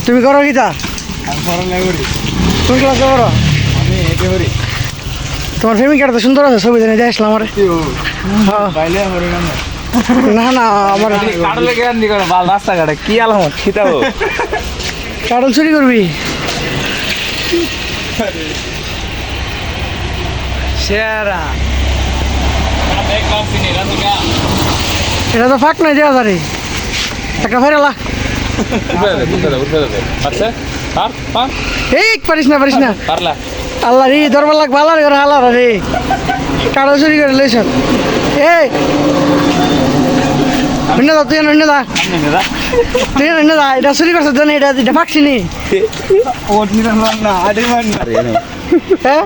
তুমি করো কিতা? আমি পড়ালেখা করি। কোন ক্লাসে করো? আমি এতে করি। তোমার প্রেমিকাটা তো সুন্দর আছে, ছবি দেখে দিয়ে আসলাম আমার। হ্যাঁ। বাইলে করি না। না না, আমার কাটলে কেন দি করে বাল রাস্তাঘাটে কি আলামত খিতাবো। কাটল চুরি করবি? সেরা এটা তো ফাঁক নাই দেওয়া যারে, একটা ফেরালা। এই পারিস না আল্লাহ রে, দরবার লাগ ভালো করে হালার রে, কাটল চুরি করে লইছ। এই অন্য দা, তুই অন্য দা, তুই অন্য দা, এটা চুরি করছ জানি, এটা ফাঁকছি নি। হ্যাঁ,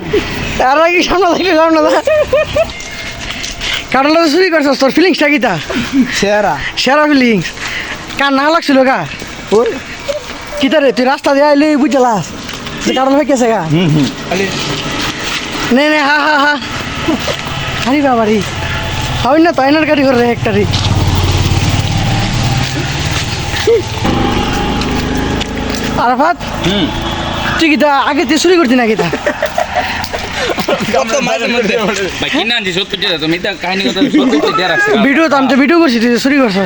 আর কি সামনে থাকলে যাও না দা। কাটলটা চুরি করছ, তোর ফিলিংসটা কিতা? সেরা ফিলিংস। কার না লাগছিল গা? কিতা রে, তুই রাস্তা দিয়ে আইলে বুঝলাস যে কাটল হয়ে গেছে গা? নে নে, হা হা হা। আরে বাবা রে, হয় না তো আইনার গাড়ি করে একটা রে। আরাফাত, তুই কিতা আগে তুই চুরি করতি না কিতা? ভিডিও তো আমি তো ভিডিও করছি, তুই চুরি করছ।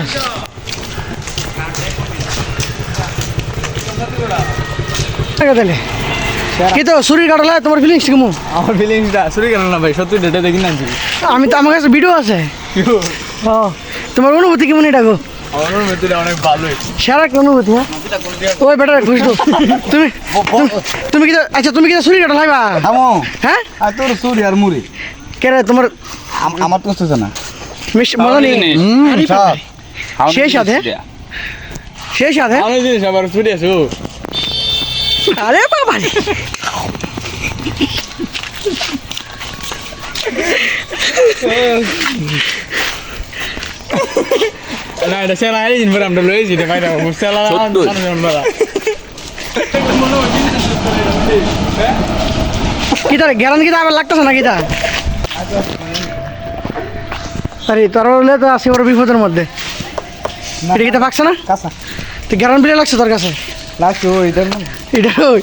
কি তো চুরি কাটলা, তোমার ফিলিংস কেমন? আমার ফিলিংসটা চুরি কেন না ভাই, সত্যি ডেটে দেখি না। আমি তো, আমার কাছে ভিডিও আছে। ও, তোমার অনুভূতি কেমন এটা গো? আমার মেয়েটা অনেক ভালোই। সেরা কি অনুভূতি? হ্যাঁ, ওই বেটা বুঝতো। তুমি তুমি কি, আচ্ছা তুমি কি চুরি কাটা লাইবা? হ্যাঁ, আর তোর চুরি আর মুড়ি কে রে তোমার? আমার তো হচ্ছে না। মজা নেই সেই সাথে, সেই সাথে। অনেক জিনিস আবার চুরি আছে। আরে বাবা রে, না এটা সেরা আইন পরে আমরা লইছি এটা ভাইরা সেরা কিতা রে গ্যারান কিতা আবার লাগতেছে না কিতা? আরে তোর হলে তো আসি ওর বিপদের মধ্যে। এটা কিতা পাকছে না? কাঁচা তো গ্যারান বিলে লাগছে তোর কাছে? লাগছে ওই এটা ওই